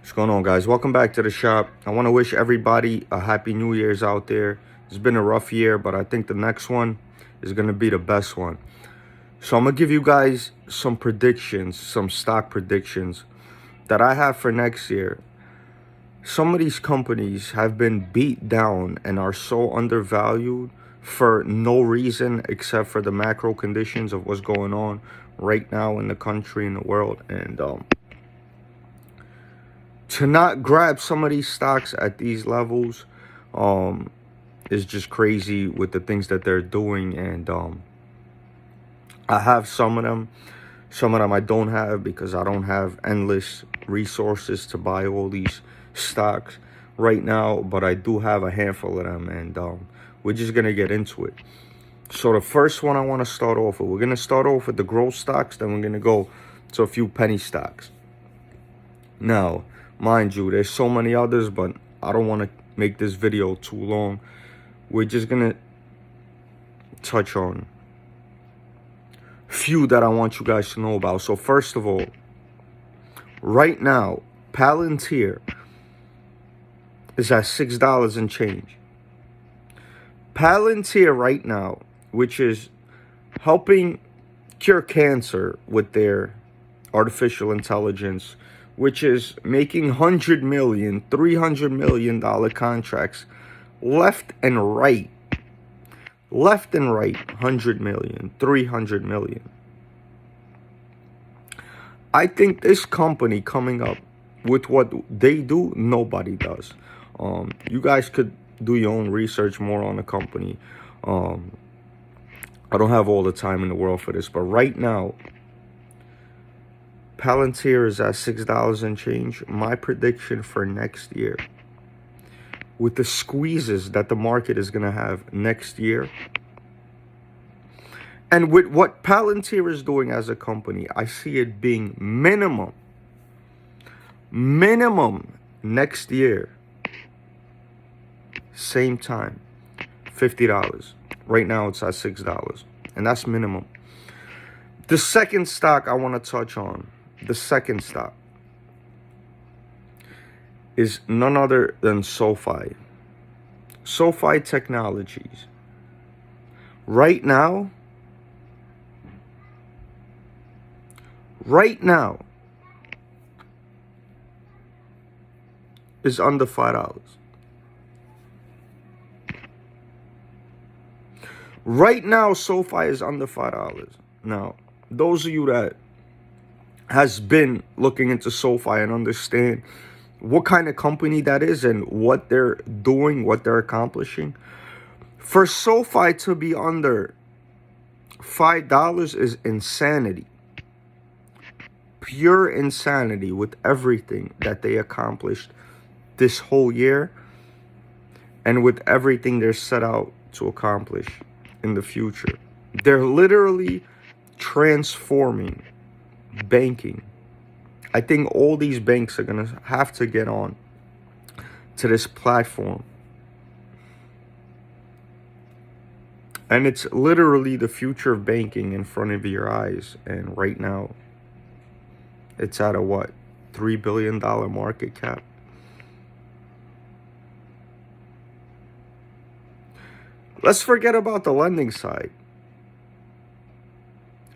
What's going on, guys? Welcome back to the shop. I want to wish everybody a happy New Year's out there. It's been a rough year, but I think the next one is going to be the best one. So I'm going to give you guys some predictions, some stock predictions that I have for next year. Some of these companies have been beat down and are so undervalued for no reason except for the macro conditions of what's going on right now in the country and the world. And to not grab some of these stocks at these levels is just crazy with the things that they're doing. And I have some of them I don't have because I don't have endless resources to buy all these stocks right now, but I do have a handful of them, and we're just gonna get into it. So the first one I want to start off with, we're gonna start off with the growth stocks, then we're gonna go to a few penny stocks. Now, mind you, there's so many others, but I don't want to make this video too long. We're just going to touch on a few that I want you guys to know about. So first of all, right now, Palantir is at $6 and change. Palantir right now, which is helping cure cancer with their artificial intelligence, which is making $100 million, $300 million contracts left and right. Left and right, 100 million, 300 million. I think this company coming up with what they do, nobody does. You guys could do your own research more on the company. I don't have all the time in the world for this, but right now, Palantir is at $6 and change. My prediction for next year, with the squeezes that the market is going to have next year, and with what Palantir is doing as a company, I see it being minimum next year, same time, $50. Right now it's at $6, and that's minimum. The second stock I want to touch on, the second stock, is none other than SoFi. SoFi Technologies. Right now, is under $5. Right now, SoFi is under $5. Now, those of you that has been looking into SoFi and understand what kind of company that is and what they're doing, what they're accomplishing, for SoFi to be under $5 is insanity. Pure insanity with everything that they accomplished this whole year and with everything they're set out to accomplish in the future. They're literally transforming banking. I think all these banks are going to have to get on to this platform. And it's literally the future of banking in front of your eyes. And right now, it's at a what? $3 billion market cap. Let's forget about the lending side.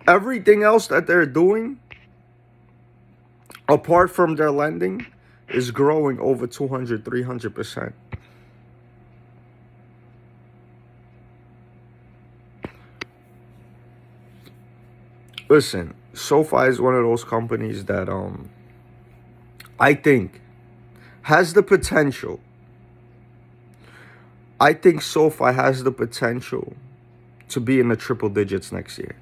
Everything else that they're doing, apart from their lending, is growing over 200, 300%. Listen, SoFi is one of those companies that I think has the potential. I think SoFi has the potential to be in the triple digits next year.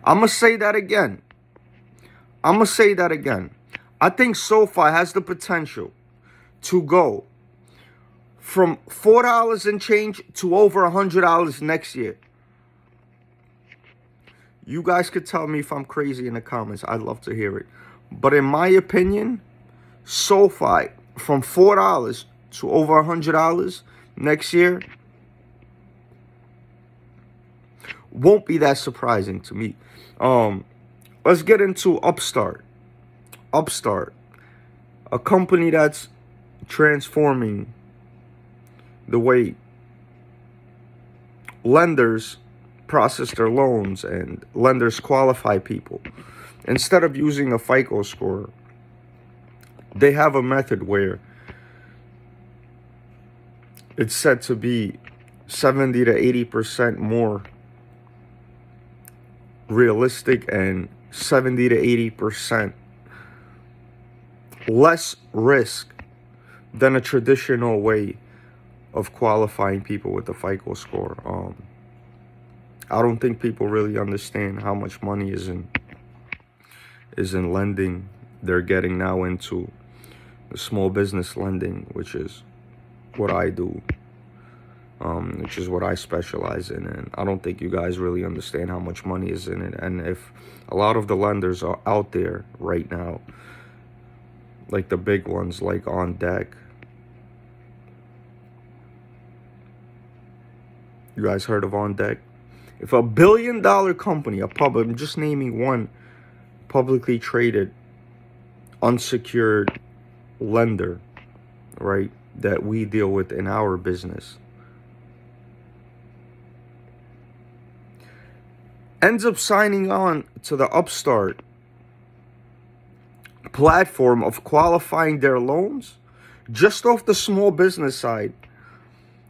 I'm going to say that again. I think SoFi has the potential to go from $4 and change to over $100 next year. You guys could tell me if I'm crazy in the comments. I'd love to hear it. But in my opinion, SoFi from $4 to over $100 next year won't be that surprising to me. Let's get into Upstart. A company that's transforming the way lenders process their loans and lenders qualify people. Instead of using a FICO score, they have a method where it's said to be 70 to 80% more realistic and 70 to 80% less risk than a traditional way of qualifying people with the FICO score. I don't think people really understand how much money is in lending. They're getting now into the small business lending, which is what I do, which is what I specialize in. And I don't think you guys really understand how much money is in it. And if a lot of the lenders are out there right now, like the big ones, like On Deck. You guys heard of On Deck? If a $1 billion company, I'm just naming one publicly traded, unsecured lender, right, that we deal with in our business, ends up signing on to the Upstart platform of qualifying their loans, just off the small business side,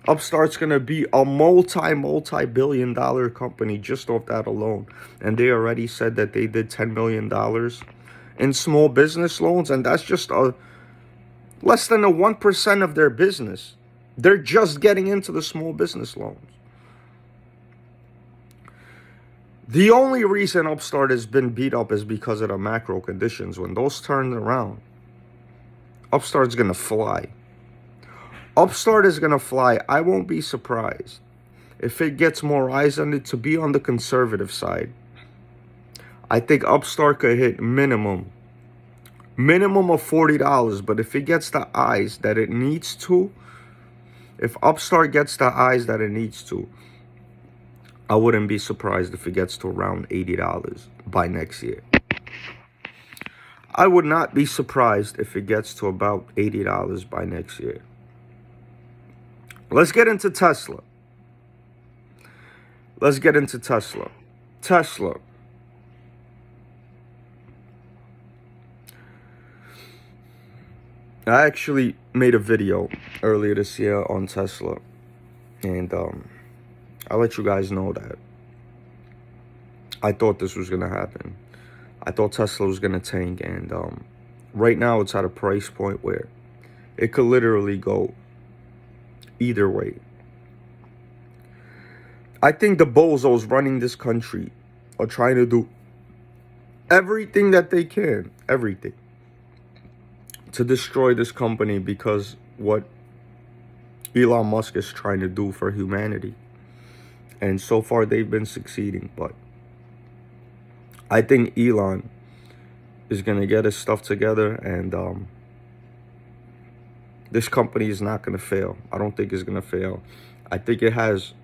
Upstart's going to be a multi-billion dollar company just off that alone. And they already said that they did $10 million in small business loans. And that's just less than 1% of their business. They're just getting into the small business loans. The only reason Upstart has been beat up is because of the macro conditions. When those turn around, Upstart's going to fly. Upstart is going to fly. I won't be surprised if it gets more eyes on it to be on the conservative side. I think Upstart could hit minimum of $40. But if it gets the eyes that it needs to, if Upstart gets the eyes that it needs to, I wouldn't be surprised if it gets to around $80 by next year. I would not be surprised if it gets to about $80 by next year. Let's get into Tesla. Tesla. I actually made a video earlier this year on Tesla. And I'll let you guys know that I thought this was going to happen. I thought Tesla was going to tank. And right now it's at a price point where it could literally go either way. I think the bozos running this country are trying to do everything that they can, to destroy this company, because what Elon Musk is trying to do for humanity. And so far they've been succeeding. But I think Elon is going to get his stuff together, and this company is not going to fail. I don't think it's going to fail. I think it has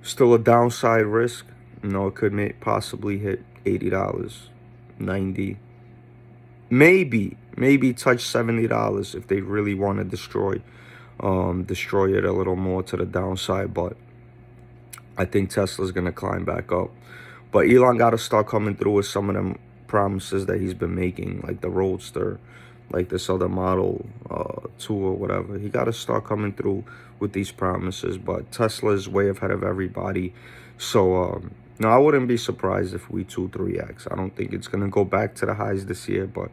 still a downside risk. You know, it could possibly hit $80, $90, maybe touch $70 if they really want to destroy it a little more to the downside. But I think Tesla's going to climb back up. But Elon got to start coming through with some of them promises that he's been making, like the Roadster, like this other Model 2 or whatever. He got to start coming through with these promises. But Tesla is way ahead of everybody. So, no, I wouldn't be surprised if we 2-3x. I don't think it's going to go back to the highs this year, but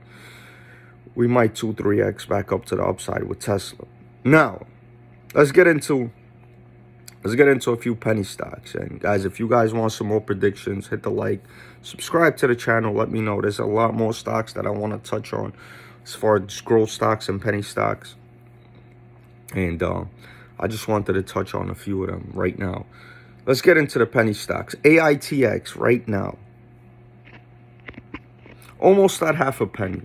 we might 2-3x back up to the upside with Tesla. Now, let's get into a few penny stocks. And guys, if you guys want some more predictions, hit the like, subscribe to the channel. Let me know. There's a lot more stocks that I want to touch on as far as growth stocks and penny stocks. And I just wanted to touch on a few of them right now. Let's get into the penny stocks. AITX right now, almost at half a penny.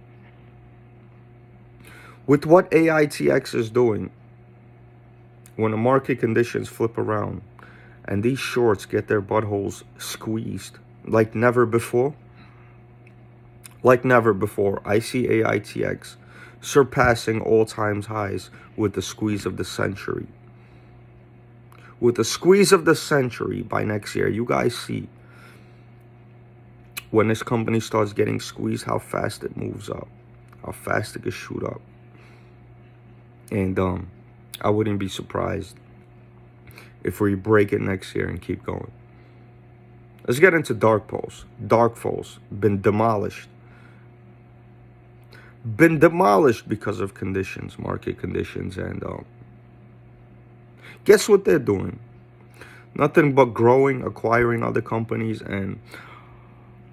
With what AITX is doing, when the market conditions flip around and these shorts get their buttholes squeezed like never before, like never before. I see AITX surpassing all-time highs with the squeeze of the century. With the squeeze of the century by next year, you guys see when this company starts getting squeezed, how fast it moves up, how fast it can shoot up. And I wouldn't be surprised if we break it next year and keep going. Let's get into Dark Pulse. Dark Pulse, been demolished. Been demolished because of conditions, market conditions, and guess what they're doing? Nothing but growing, acquiring other companies, and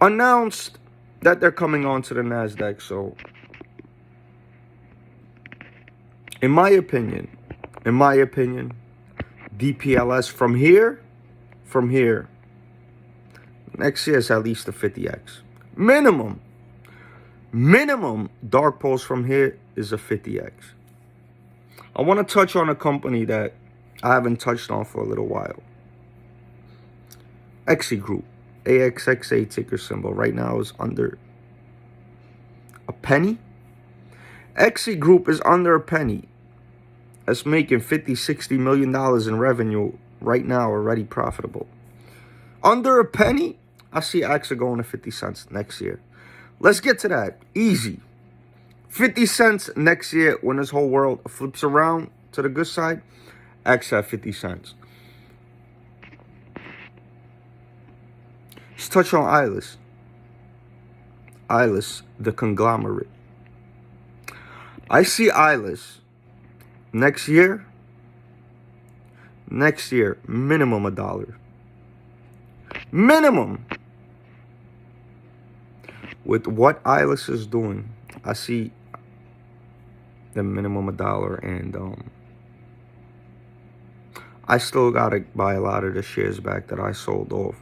announced that they're coming onto the NASDAQ. So, in my opinion, DPLS from here, next year is at least a 50x. Minimum Dark Pulse from here is a 50x. I want to touch on a company that I haven't touched on for a little while. XE Group, AXXA ticker symbol, right now is under a penny. XE Group is under a penny. That's making $50-60 million in revenue right now, already profitable. Under a penny, I see AXA going to 50 cents next year. Let's get to that. Easy. 50 cents next year when this whole world flips around to the good side. AXA at 50 cents. Let's touch on Eyeless. Eyeless, the conglomerate. I see Eyeless next year, minimum $1. Minimum. With what Eyeless is doing, I see the minimum $1, and I still gotta buy a lot of the shares back that I sold off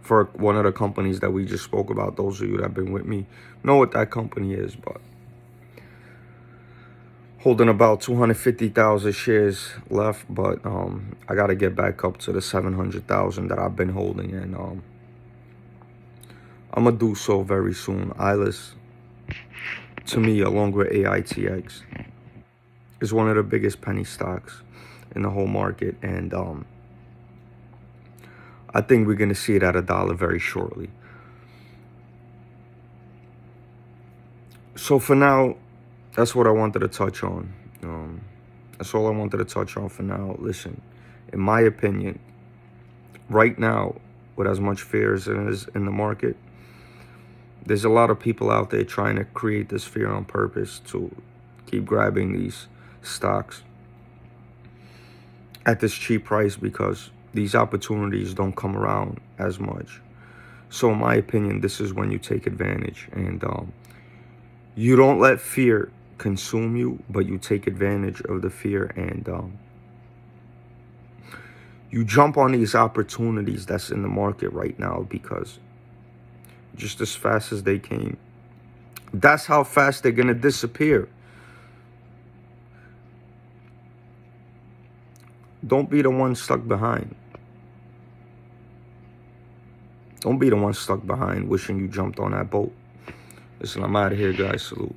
for one of the companies that we just spoke about. Those of you that have been with me know what that company is, but holding about 250,000 shares left, but I gotta get back up to the 700,000 that I've been holding, and I'm gonna do so very soon. Eyeless, to me, along with AITX, is one of the biggest penny stocks in the whole market, and I think we're gonna see it at $1 very shortly. So for now, that's what I wanted to touch on. That's all I wanted to touch on for now. Listen, in my opinion, right now, with as much fear as there is in the market, there's a lot of people out there trying to create this fear on purpose to keep grabbing these stocks at this cheap price because these opportunities don't come around as much. So in my opinion, this is when you take advantage, and you don't let fear consume you, but you take advantage of the fear, and you jump on these opportunities that's in the market right now, because just as fast as they came, that's how fast they're gonna disappear. Don't be the one stuck behind. Don't be the one stuck behind wishing you jumped on that boat. Listen, I'm out of here, guys. Salute.